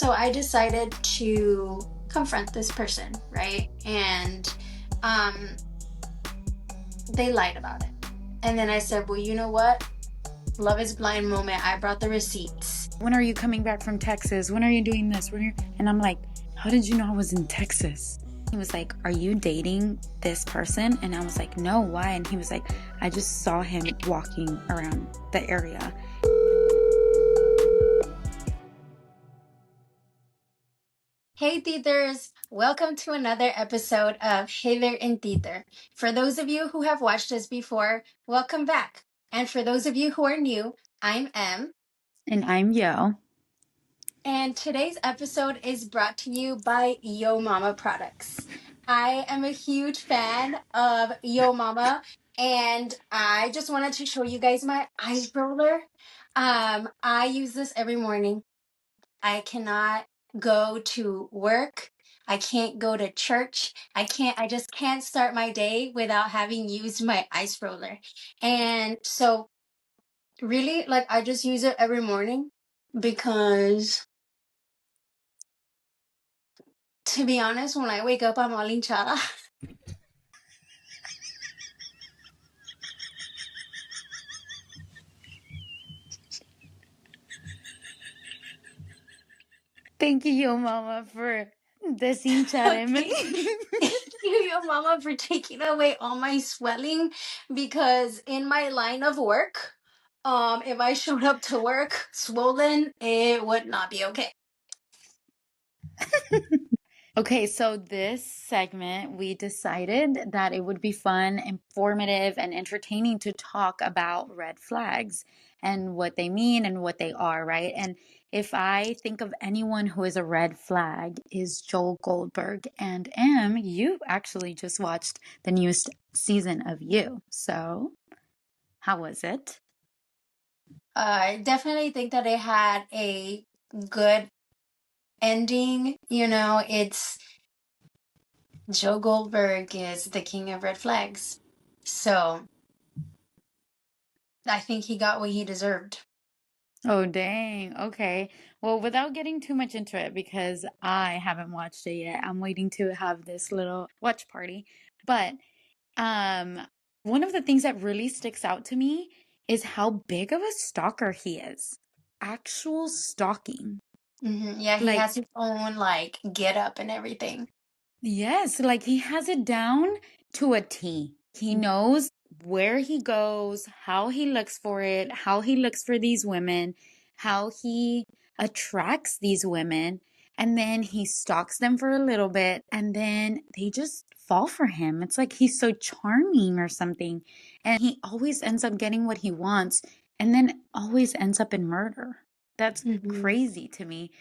So I decided to confront this person, right? And um, they lied about it. And then I said, well, you know what? Love is blind moment. I brought the receipts. When are you coming back from Texas? When are you doing this? And I'm like, how did you know I was in Texas? He was like, are you dating this person? And I was like, no, why? And he was like, I just saw him walking around the area. Hey, Tithers! Welcome to another episode of Hither and Tither. For those of you who have watched us before, welcome back. And for those of you who are new, I'm Em. And I'm Yo. And today's episode is brought to you by Yo Mama products. I am a huge fan of Yo Mama, and I just wanted to show you guys my eye roller. I use this every morning. I cannot go to work. I can't go to church. I just can't start my day without having used my ice roller. And so really, like, I just use it every morning because, to be honest, when I wake up, I'm all hinchada. Thank you, Yo Mama, for deshincharme. Thank you, Yo Mama, for taking away all my swelling, because in my line of work, if I showed up to work swollen, it would not be okay. Okay, so this segment, we decided that it would be fun, informative, and entertaining to talk about red flags and what they mean and what they are, right? And if I think of anyone who is a red flag, is Joe Goldberg. And you actually just watched the newest season of You. So, how was it? I definitely think that it had a good ending. You know, it's Joe Goldberg is the king of red flags. So I think he got what he deserved. Oh, dang. Okay. Well, without getting too much into it, because I haven't watched it yet, I'm waiting to have this little watch party. But um, one of the things that really sticks out to me is how big of a stalker he is. Actual stalking. Yeah, he Like, has his own, like, get up and everything. yes, like he has it down to a T. He knows where he goes, how he looks for it, how he looks for these women, how he attracts these women, and then he stalks them for a little bit, and then they just fall for him. It's like he's so charming or something, and he always ends up getting what he wants, and then always ends up in murder. That's Mhm. crazy to me.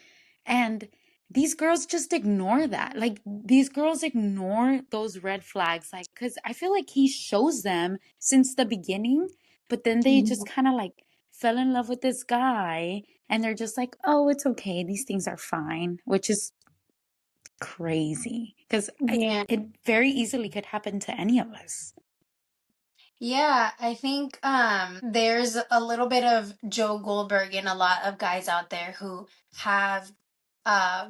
And these girls just ignore that. Like, these girls ignore those red flags. Like, because I feel like he shows them since the beginning, but then they just kind of like fell in love with this guy and they're just like, oh, it's okay. These things are fine, which is crazy because Yeah. it very easily could happen to any of us. Yeah, I think there's a little bit of Joe Goldberg in a lot of guys out there who have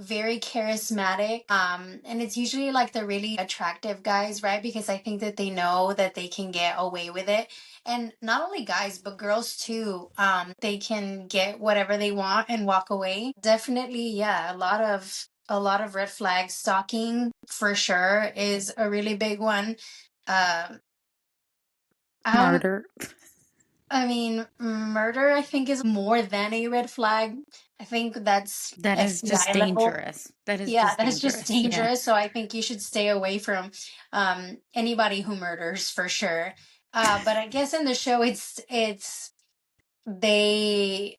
very charismatic, and it's usually like the really attractive guys, right? Because I think that they know that they can get away with it. And not only guys, but girls too. They can get whatever they want and walk away. Definitely, yeah, a lot of red flags. Stalking for sure is a really big one. Um I don't Murder. I mean, murder, I think, is more than a red flag. I think that's That is just FBI level. dangerous. That is Yeah, just that's just dangerous. Yeah. dangerous. So I think you should stay away from anybody who murders for sure. But I guess in the show, it's they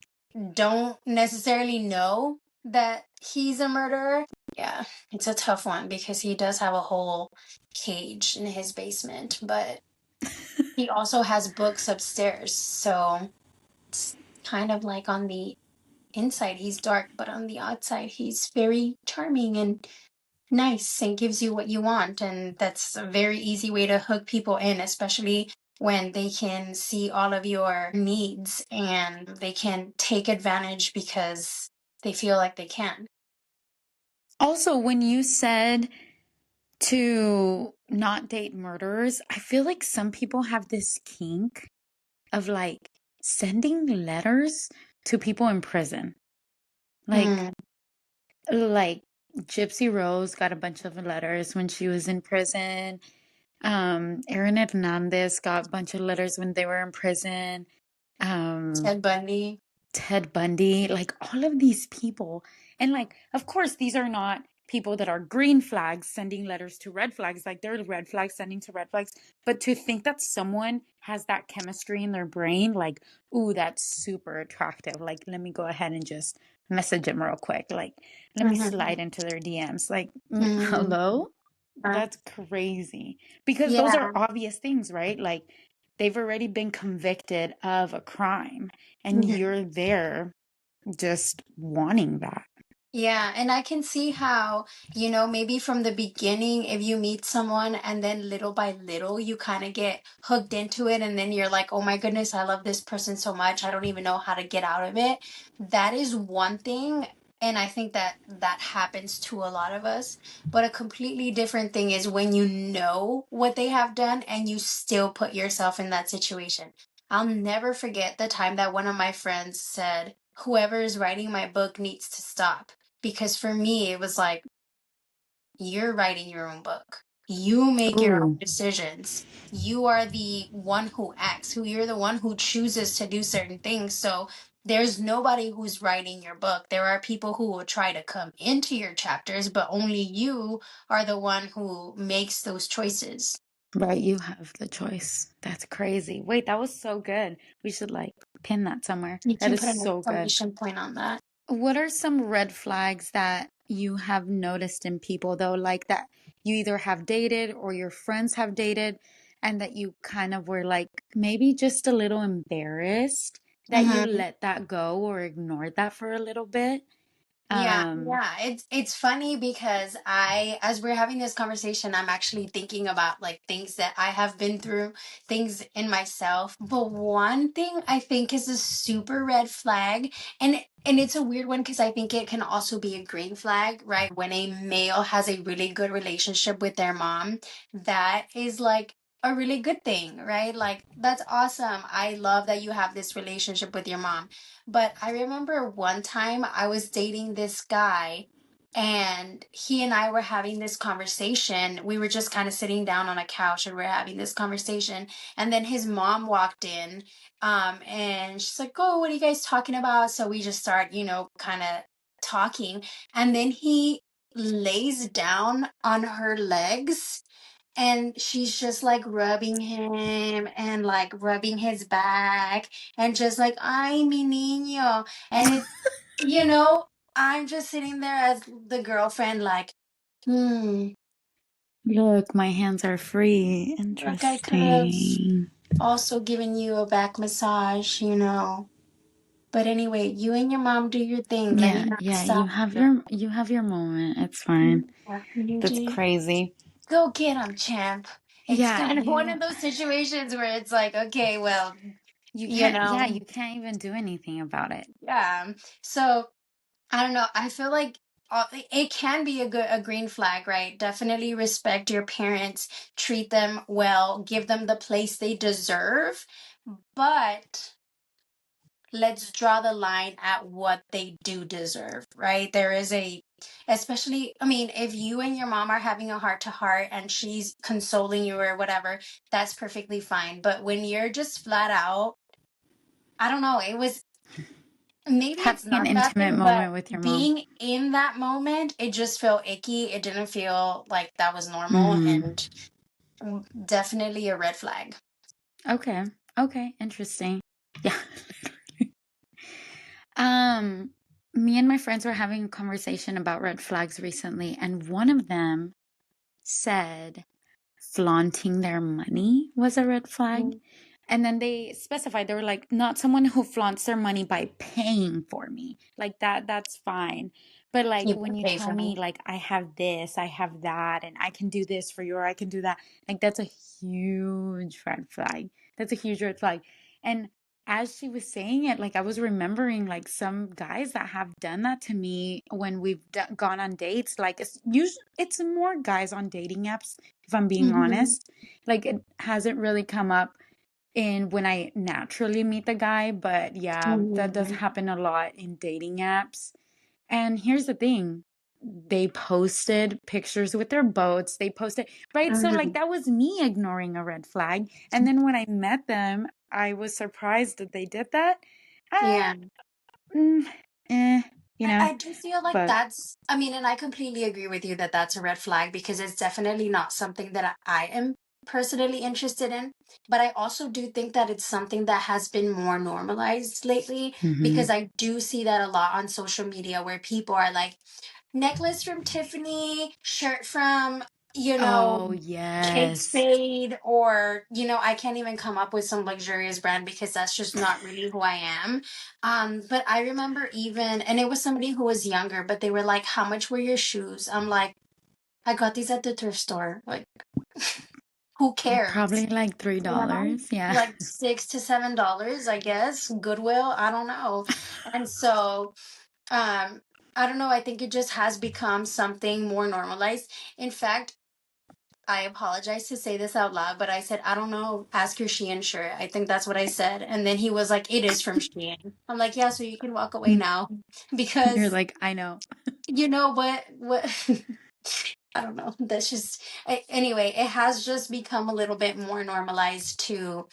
don't necessarily know that he's a murderer. Yeah, it's a tough one because he does have a whole cage in his basement, but he also has books upstairs. So it's kind of like on the inside he's dark, but on the outside he's very charming and nice and gives you what you want. And that's a very easy way to hook people in, especially when they can see all of your needs and they can take advantage because they feel like they can. Also, when you said to not date murderers, I feel like some people have this kink of like sending letters to people in prison. Like, Mm, like Gypsy Rose got a bunch of letters when she was in prison. Aaron Hernandez got a bunch of letters when they were in prison. Um, Ted Bundy. Ted Bundy, like all of these people. And like, of course, these are not people that are green flags sending letters to red flags, like they're red flags sending to red flags. But to think that someone has that chemistry in their brain, like, ooh, that's super attractive. Like, let me go ahead and just message them real quick. Like, let me Hmm. slide into their DMs. Like, Mm, hello? That's crazy. Because those are yeah. obvious things, right? Like, they've already been convicted of a crime and Mhm. you're there just wanting that. Yeah, and I can see how, maybe from the beginning, if you meet someone and then little by little you kind of get hooked into it, and then you're like, oh my goodness, I love this person so much, I don't even know how to get out of it. That is one thing, and I think that that happens to a lot of us. But a completely different thing is when you know what they have done and you still put yourself in that situation. I'll never forget the time that one of my friends said, whoever is writing my book needs to stop, because for me, it was like, you're writing your own book. You make your own Ooh, decisions. You are the one who acts, who you're the one who chooses to do certain things. So there's nobody who's writing your book. There are people who will try to come into your chapters, but only you are the one who makes those choices. right. You have the choice. That's crazy. Wait, that was so good. We should like pin that somewhere. You That can is put an so good. exclamation point on that. What are some red flags that you have noticed in people, though, like that you either have dated or your friends have dated, and that you kind of were like maybe just a little embarrassed that you Mhm. let that go or ignored that for a little bit? Yeah, Um, yeah. It's funny because as we're having this conversation, I'm actually thinking about like things that I have been through, things in myself. But one thing I think is a super red flag, and it's a weird one because I think it can also be a green flag, right? When a male has a really good relationship with their mom, that is like a really good thing, right? Like that's awesome. I love that you have this relationship with your mom. But I remember one time I was dating this guy, and he and I were having this conversation. We were just kind of sitting down on a couch and we're having this conversation. And then his mom walked in, and she's like, "Oh, what are you guys talking about?" So we just start, kind of talking. And then he lays down on her legs, and she's just like rubbing him and like rubbing his back and just like, ay, mi niño. And you know, I'm just sitting there as the girlfriend, like, look, my hands are free. look, I could have Interesting. also given you a back massage. But anyway, you and your mom do your thing. Let me Yeah, not yeah, stop you have your moment. It's fine. Yeah, you That's do. crazy. Go get him, champ. It's Yeah, kind of one of those situations where it's like, okay, well, you you can't, yeah, know, you can't even do anything about it. yeah. So I don't know. I feel like it can be a green flag, right? Definitely respect your parents, treat them well, give them the place they deserve, but let's draw the line at what they do deserve, right? There is especially, I mean, if you and your mom are having a heart to heart and she's consoling you or whatever, that's perfectly fine. But when you're just flat out, I don't know, it was, maybe it's Having an not a bad intimate thing, but moment with your mom. being in that moment, it just felt icky. It didn't feel like that was normal, Mm-hmm. and definitely a red flag. Okay. Okay. Interesting. Yeah. Um, Me and my friends were having a conversation about red flags recently, and one of them said flaunting their money was a red flag. Mm. And then they specified, they were like, not someone who flaunts their money by paying for me. Like that's fine. But like You when can you pay tell for me me. like I have this, I have that, and I can do this for you, or I can do that, like that's a huge red flag. That's a huge red flag. And as she was saying it, like I was remembering like some guys that have done that to me when we've gone on dates. Like it's usually it's more guys on dating apps, if I'm being Mm-hmm. honest. Like it hasn't really come up in when I naturally meet the guy, but yeah, that does Mm-hmm. happen a lot in dating apps. And here's the thing. They posted pictures with their boats. They posted, right? So, like, Mm-hmm. that was me ignoring a red flag. And then when I met them, I was surprised that they did that. Uh, Yeah. mm, eh, you know, I do feel like but that's, I mean, and I completely agree with you that that's a red flag because it's definitely not something that I am personally interested in. But I also do think that it's something that has been more normalized lately because mhm. I do see that a lot on social media where people are like, necklace from Tiffany, shirt from, you know, Oh, Kate yes. Spade, or, I can't even come up with some luxurious brand because that's just not really who I am. But I remember even, and it was somebody who was younger, but they were like, how much were your shoes? I'm like, I got these at the thrift store. Like, who Probably cares? like $3. Yeah. Like $6 to $7, I guess. Goodwill, I don't know. And so, I don't know. I think it just has become something more normalized. In fact, I apologize to say this out loud, but I said, I don't know, ask your Shein shirt. I think that's what I said. And then he was like, it is from Shein. I'm like, yeah, so you can walk away now. You're Because like, I know. you know what I don't know. That's just anyway, it has just become a little bit more normalized to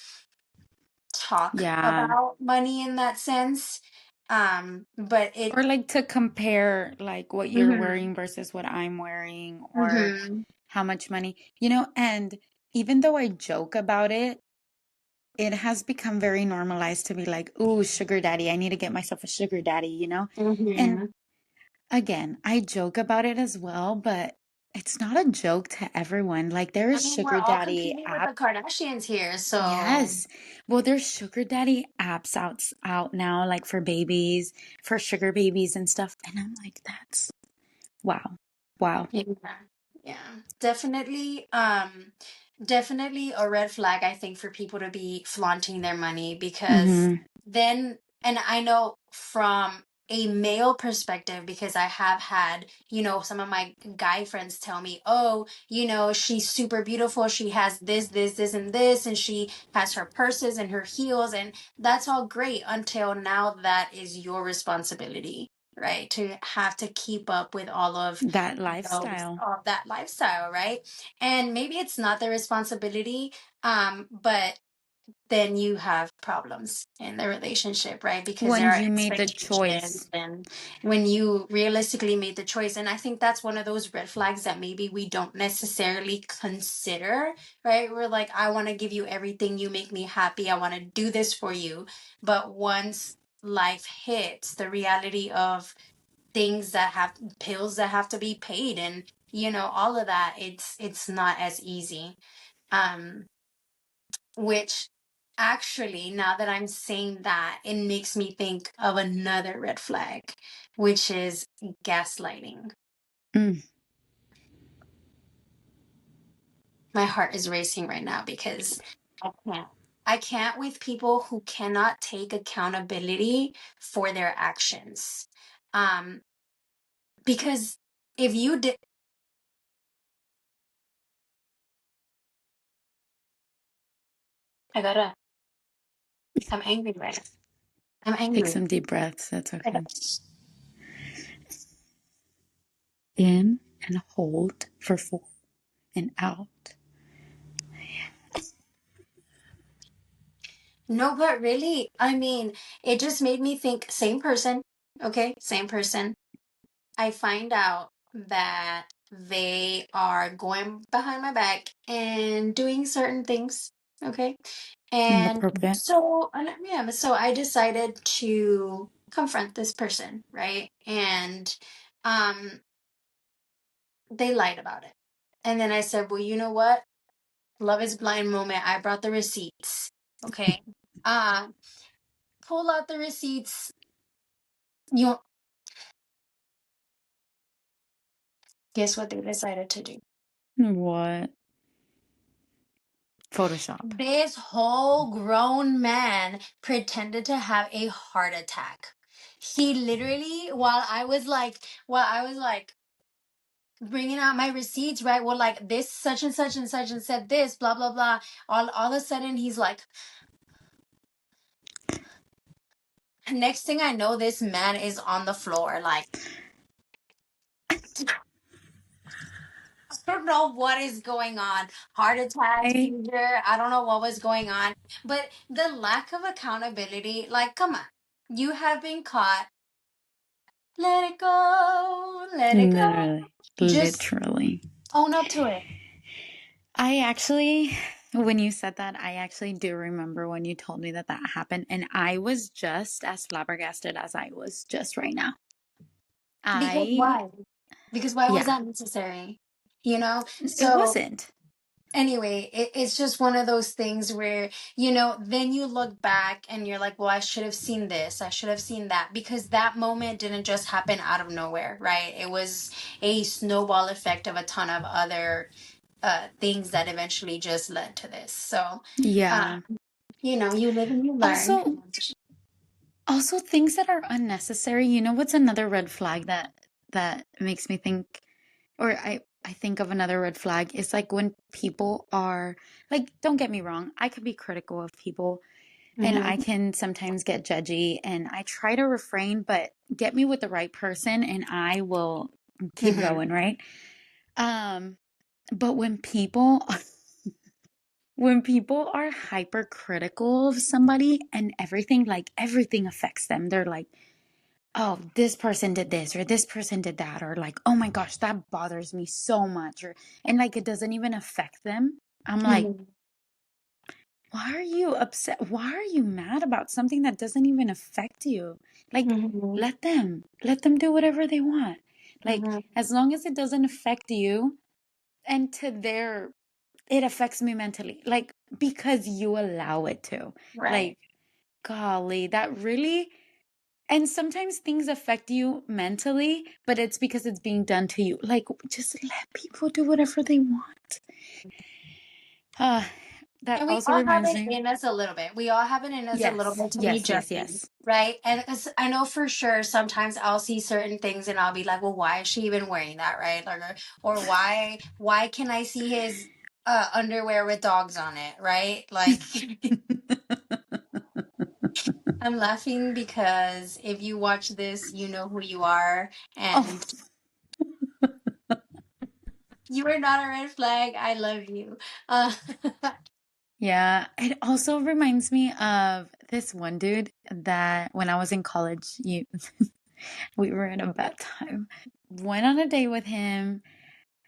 talk Yeah. about money in that sense. But it Or like to compare like what you're mhm, wearing versus what I'm wearing or mhm. how much money, and even though I joke about it, it has become very normalized to be like, ooh, sugar daddy, I need to get myself a sugar daddy. And Mhm. again, I joke about it as well, but it's not a joke to everyone. Like there I is mean, we're sugar all daddy competing with apps. the Kardashians here, so Yes. Well, there's sugar daddy apps out now, like for babies, for sugar babies and stuff. And I'm like, that's wow. Wow. yeah, yeah, definitely. Definitely a red flag, I think, for people to be flaunting their money because Hmm. then, and I know from a male perspective, because I have had, some of my guy friends tell me, oh, she's super beautiful. She has this, and this, and she has her purses and her heels, and that's all great until now that is your responsibility, right? To have to keep up with all of That those, lifestyle. of that lifestyle, right? And maybe it's not their responsibility, but then you have problems in the relationship, right? Because there When are you made the expectations, choice. and when you realistically made the choice. And I think that's one of those red flags that maybe we don't necessarily consider, right? We're like, I want to give you everything, you make me happy, I want to do this for you. But once life hits the reality of things that have pills that have to be paid, and all of that, it's not as easy. um which actually, now that I'm saying that, it makes me think of another red flag, which is gaslighting. Mm, My heart is racing right now because i can't I can't with people who cannot take accountability for their actions. um because if you did, I gotta I'm angry right now. I'm take angry. some deep breaths. That's I okay. got- In and hold for 4 and out. No, but really, I mean, it just made me think, same person, okay, same person. I find out that they are going behind my back and doing certain things, okay? And Inappropriate. yeah, so I decided to confront this person, right? And um they lied about it. And then I said, well, you know what? Love is blind moment. I brought the receipts. Okay. Uh, pull out the receipts. You Guess what they decided to do? What? Photoshop. This whole grown man pretended to have a heart attack. He literally, while I was like bringing out my receipts, right? Well, like this such and such and said this, blah blah blah. All of a sudden, he's like, next thing I know, this man is on the floor. Like, I don't know what is going on. Heart attack, I seizure. I don't know what was going on. But the lack of accountability, like, come on. You have been caught. Let it go. Let it go. literally, Just literally. own up to it. I actually, when you said that, I actually do remember when you told me that that happened, and I was just as flabbergasted as I was just right now. Because I, why? Because why was yeah, that necessary? You know? it So wasn't. anyway, it's just one of those things where, then you look back and you're like, well, I should have seen this, I should have seen that, because that moment didn't just happen out of nowhere, right? It was a snowball effect of a ton of other things that eventually just led to this. So, uh, Yeah. you live and you learn. Also, also things that are unnecessary. You know what's another red flag that makes me think, or I think of another red flag is like when people are like, don't get me wrong, I could be critical of people and I Mm-hmm. can sometimes get judgy and I try to refrain, but get me with the right person and I will keep Mm-hmm. going, right? Um, but when people are hypercritical of somebody and everything, like everything affects them. They're like, oh, this person did this or this person did that, or like, oh my gosh, that bothers me so much, or and like it doesn't even affect them. I'm like, Mm-hmm. why are you upset? Why are you mad about something that doesn't even affect you? Like, Mm-hmm. let them do whatever they want. Like, Mm-hmm. as long as it doesn't affect you, and to their, it affects me mentally, like, because you allow it to. Right. Like, golly, that really, and sometimes things affect you mentally, but it's because it's being done to you. Like, just let people do whatever they want. Uh, that And we also all have reminds it me. in us a little bit. We all have it in us a little Yes, bit to be yes, yes, judgy, yes. right? And I know for sure sometimes I'll see certain things and I'll be like, well, why is she even wearing that, right? Or why can I see his underwear with dogs on it, right? Like I'm laughing because if you watch this, you know who you are, Oh, and you are not a red flag. I love you. Uh, yeah. It also reminds me of this one dude that when I was in college, we were in a bad time. Went on a date with him,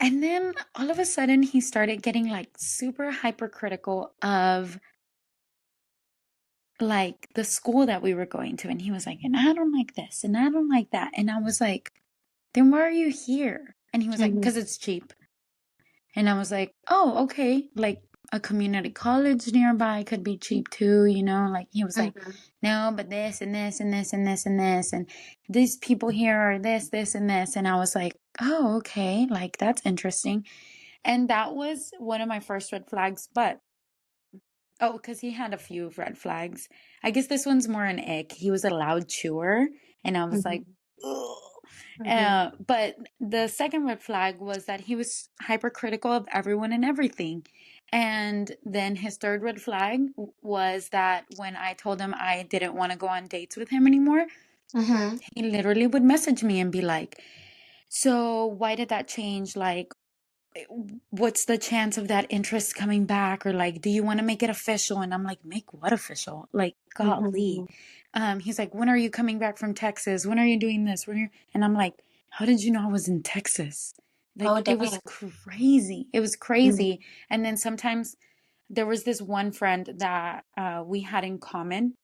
and then all of a sudden he started getting like super hypercritical of like the school that we were going to. And he was like, and I don't like this, and I don't like that. And I was like, then why are you here? And he was like, mhm, because it's cheap. And I was like, oh, okay. Like a community college nearby could be cheap too, you know? Like he was like, mhm, no, but this and this and this and this and this. And these people here are this and this. And I was like, oh, okay. Like that's interesting. And that was one of my first red flags. But oh, because he had a few red flags. I guess this one's more an ick. He was a loud chewer. And I was like, mhm, ugh. mhm, But the second red flag was that he was hypercritical of everyone and everything. And then his third red flag was that when I told him I didn't want to go on dates with him anymore, mhm. he literally would message me and be like, so why did that change? Like, what's the chance of that interest coming back? Or like, do you want to make it official? And I'm like, make what official? Like, golly. Mhm. He's like, when are you coming back from Texas? When are you doing this? And I'm like, how did you know I was in Texas? Oh, Like, it was dang. crazy. It was Mhm. crazy. And then sometimes there was this one friend that we had in common,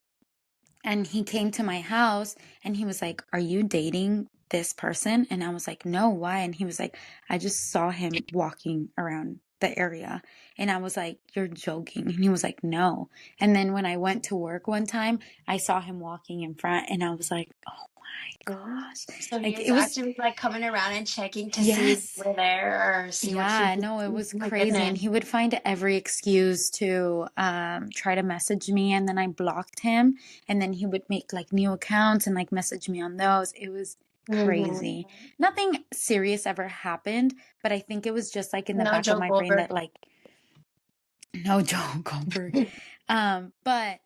and he came to my house and he was like, are you dating this person? And I was like, no, why? And he was like, I just saw him walking around the area. And I was like, you're joking. And he was like, no. And then when I went to work one time, I saw him walking in front and I was like, oh my Mhm. gosh. So he Like was it was, actually like coming around and checking to see if yes. you were there or see what you Yeah, did. no, it Oh was my crazy. And goodness. he would find every excuse to try to message me. And then I blocked him. And then he would make like new accounts and like message me on those. It was Hmm. crazy. Nothing serious ever happened, but I think it was just like in the No back of Joe my brain Goldberg. that like, no, Joe Goldberg. But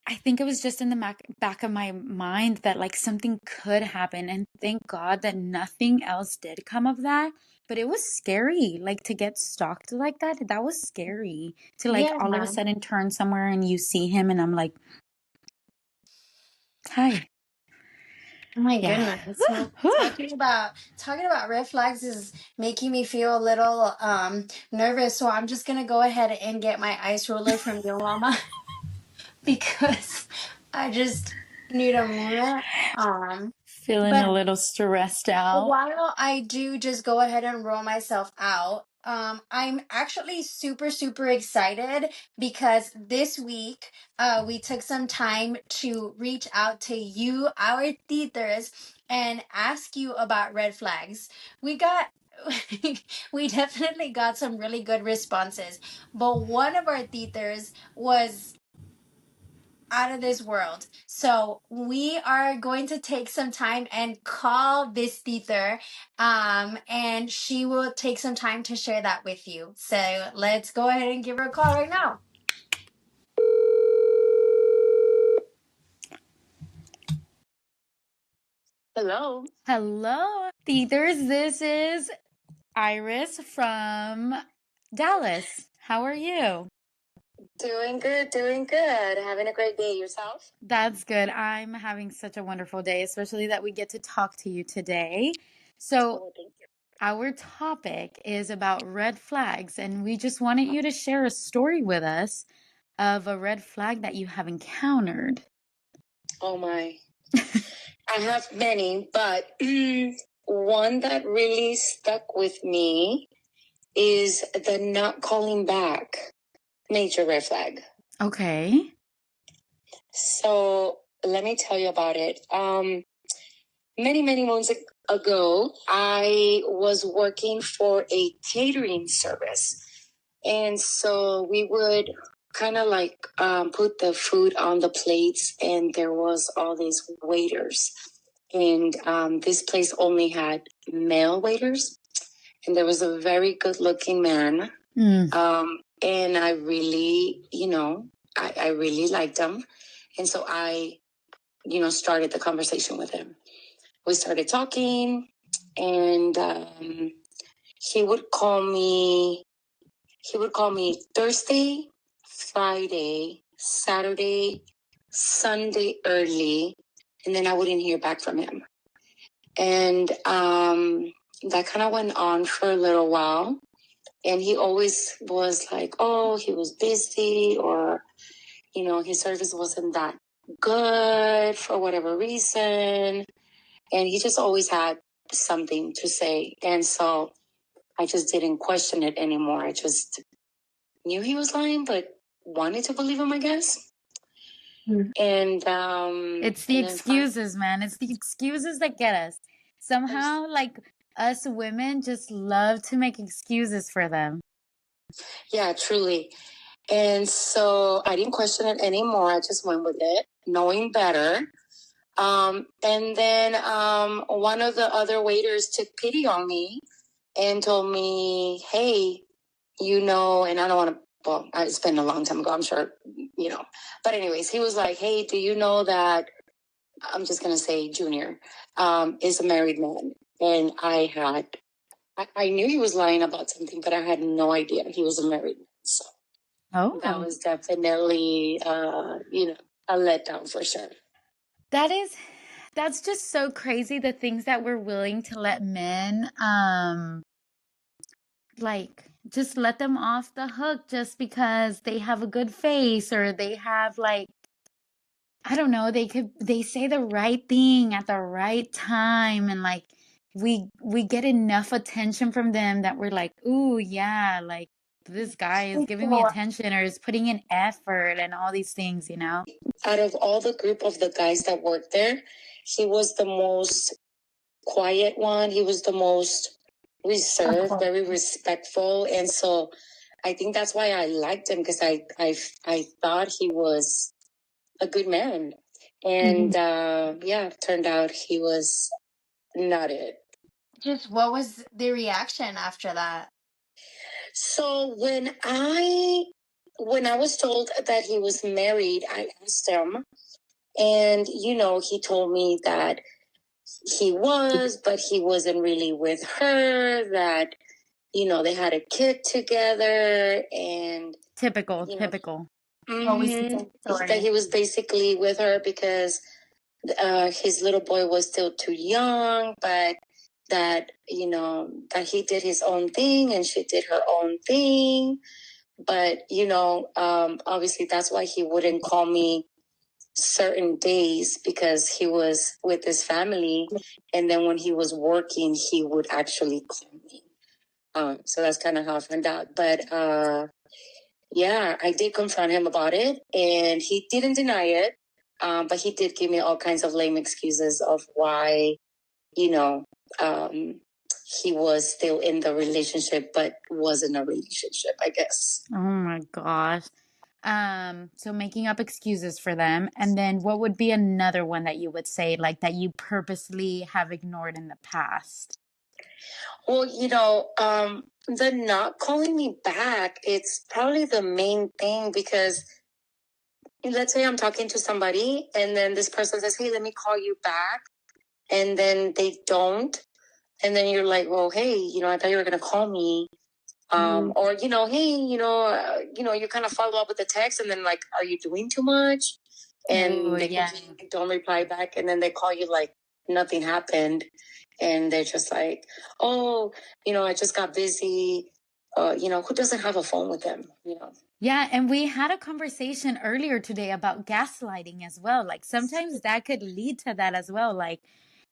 I think it was just in the back of my mind that like something could happen. And thank God that nothing else did come of that. But it was scary, like to get stalked like that. That was scary to like Yeah. all of a sudden turn somewhere and you see him, and I'm like, hi. Oh my Yeah. goodness. Well, talking about red flags is making me feel a little nervous. So I'm just gonna go ahead and get my ice roller from your mama because I just need a moment. Feeling But a little stressed out. while I do just go ahead and roll myself out, I'm actually super, super excited because this week we took some time to reach out to you, our theaters, and ask you about red flags. We got we definitely got some really good responses, but one of our theaters was out of this world. So we are going to take some time and call this theater, and she will take some time to share that with you. So let's go ahead and give her a call right now. Hello. Hello, theaters. This is Iris from Dallas. How are you? Doing good, doing good. Having a great day yourself? That's good. I'm having such a wonderful day, especially that we get to talk to you today. So, Oh, thank you. our topic is about red flags, and we just wanted you to share a story with us of a red flag that you have encountered. Oh my. I have many, but one that really stuck with me is the not calling back. Major red flag. Okay. So let me tell you about it. Many months ago, I was working for a catering service. And so we would kind of like put the food on the plates, and there was all these waiters. And this place only had male waiters. And there was a very good looking man. And I really, I really liked him. And so I, started the conversation with him. We started talking, and he would call me. He would call me Thursday, Friday, Saturday, Sunday early, and then I wouldn't hear back from him. And that kind of went on for a little while. And he always was like, oh, he was busy, or, his service wasn't that good for whatever reason. And he just always had something to say. And so I just didn't question it anymore. I just knew he was lying, but wanted to believe him, I guess. And It's the excuses, man. It's the excuses that get us. Somehow, like us women just love to make excuses for them. Yeah, truly. And so I didn't question it anymore. I just went with it, knowing better. And then one of the other waiters took pity on me and told me, hey, and I don't want to, well, it's been a long time ago, I'm sure, But anyways, he was like, hey, do you know that, I'm just going to say Junior, is a married man? And I knew he was lying about something, but I had no idea he was a married man. So that was definitely, a letdown for sure. That's just so crazy, the things that we're willing to let men like just let them off the hook just because they have a good face, or they have like, I don't know, they say the right thing at the right time, and like we get enough attention from them that we're like, ooh, yeah, like this guy is giving me attention or is putting in effort and all these things, you know? Out of all the group of the guys that worked there, he was the most quiet one. He was the most reserved, very respectful. And so I think that's why I liked him, because I thought he was a good man. And yeah, turned out he was not it. Just what was the reaction after that? So when I was told that he was married, I asked him, and he told me that he was, but he wasn't really with her, that they had a kid together, and Typical. that he was basically with her because his little boy was still too young, but that that he did his own thing and she did her own thing. But obviously that's why he wouldn't call me certain days, because he was with his family, and then when he was working he would actually call me. So that's kind of how I found out. But yeah, I did confront him about it, and he didn't deny it. But he did give me all kinds of lame excuses of why, he was still in the relationship, but wasn't a relationship, I guess. Oh my gosh. So making up excuses for them. And then what would be another one that you would say, like, that you purposely have ignored in the past? Well, the not calling me back, it's probably the main thing, because let's say I'm talking to somebody and then this person says, hey, let me call you back. And then they don't. And then you're like, well, hey, I thought you were going to call me. Or, hey, you kind of follow up with a text, and then like, are you doing too much? And they don't reply back. And then they call you like nothing happened. And they're just like, oh, I just got busy. Who doesn't have a phone with them, Yeah, and we had a conversation earlier today about gaslighting as well. Like sometimes that could lead to that as well. Like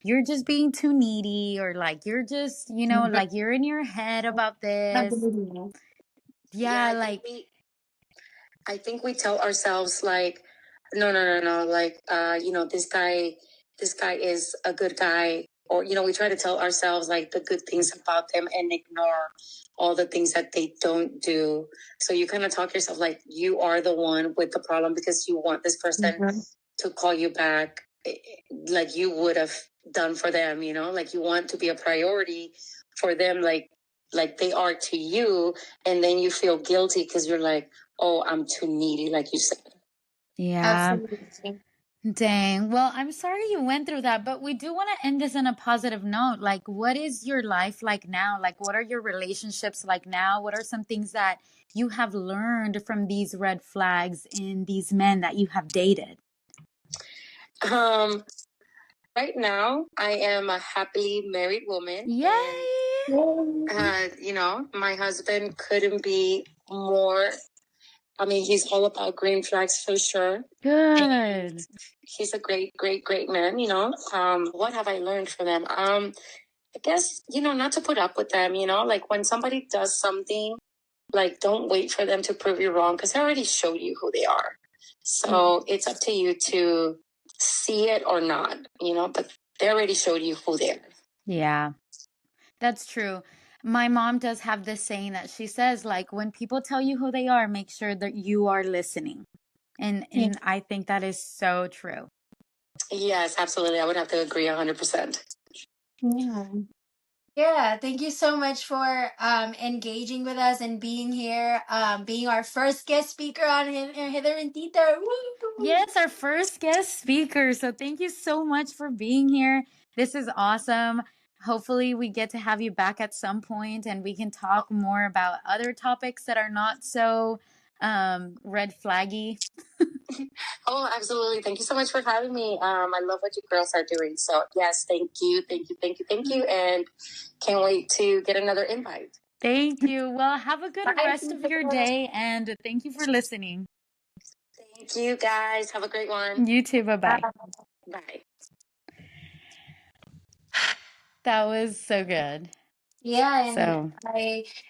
you're just being too needy, or like you're just, like you're in your head about this. Yeah, like I think we tell ourselves like, no, like, this guy is a good guy. Or, we try to tell ourselves like the good things about them and ignore all the things that they don't do. So you kind of talk yourself like you are the one with the problem, because you want this person to call you back like you would have done for them, like you want to be a priority for them, like they are to you. And then you feel guilty because you're like, oh, I'm too needy, like you said. yeah. Absolutely. Dang. Well, I'm sorry you went through that, but we do want to end this on a positive note. Like, what is your life like now? Like, what are your relationships like now? What are some things that you have learned from these red flags in these men that you have dated? Right now, I am a happily married woman. Yay! And, my husband couldn't be more. I mean, he's all about green flags for sure. Good. He's a great, great, great man, What have I learned from him? I guess, not to put up with them, like when somebody does something, like don't wait for them to prove you wrong, because they already showed you who they are. So it's up to you to see it or not, but they already showed you who they are. Yeah, that's true. My mom does have this saying that she says, like, when people tell you who they are, make sure that you are listening. And I think that is so true. Yes, absolutely. I would have to agree 100%. Yeah, thank you so much for engaging with us and being here, being our first guest speaker on Hither and Tither. Yes, our first guest speaker. So thank you so much for being here. This is awesome. Hopefully we get to have you back at some point and we can talk more about other topics that are not so red flaggy. Oh, absolutely. Thank you so much for having me. I love what you girls are doing. So yes, thank you. And can't wait to get another invite. Thank you. Well, have a good rest of your day and thank you for listening. Thank you guys. Have a great one. You too. Bye-bye. Bye. That was so good. Yeah, and So,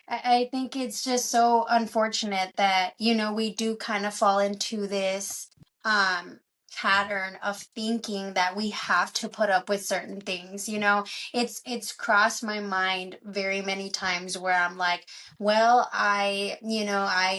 I think it's just so unfortunate that, we do kind of fall into this um pattern of thinking that we have to put up with certain things. It's crossed my mind very many times where I'm like, well, I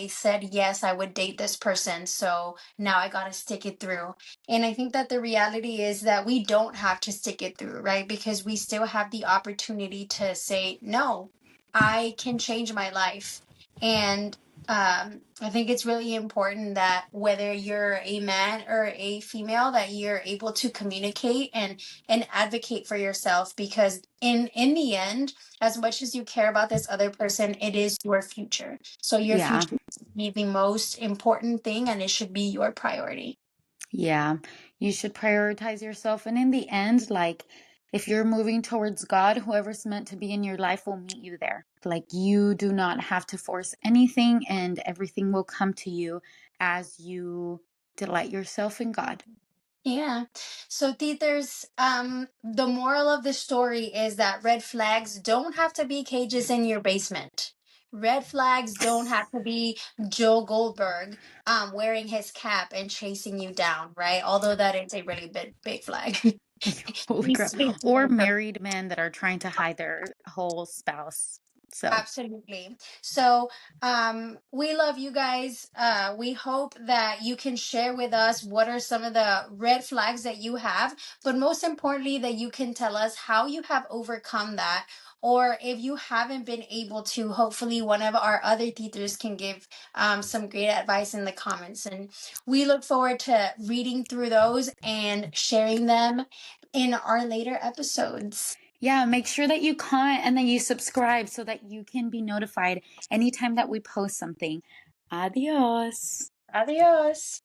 said yes, I would date this person, so now I got to stick it through. And I think that the reality is that we don't have to stick it through, right? Because we still have the opportunity to say, no, I can change my life. And I think it's really important that whether you're a man or a female, that you're able to communicate and advocate for yourself, because in the end, as much as you care about this other person, it is your future. So your yeah. future should be the most important thing, and it should be your priority. Yeah, you should prioritize yourself. And in the end, like, if you're moving towards God, whoever's meant to be in your life will meet you there. Like, you do not have to force anything, and everything will come to you as you delight yourself in God. Yeah. So Tithers, the moral of the story is that red flags don't have to be cages in your basement. Red flags don't have to be Joe Goldberg wearing his cap and chasing you down, right? Although that is a really big flag. Holy We crap. speak to Or them. married men that are trying to hide their whole spouse. So, Absolutely. So, we love you guys. We hope that you can share with us what are some of the red flags that you have, but most importantly, that you can tell us how you have overcome that. Or if you haven't been able to, hopefully one of our other teachers can give some great advice in the comments. And we look forward to reading through those and sharing them in our later episodes. yeah, make sure that you comment and that you subscribe so that you can be notified anytime that we post something. Adios. Adios.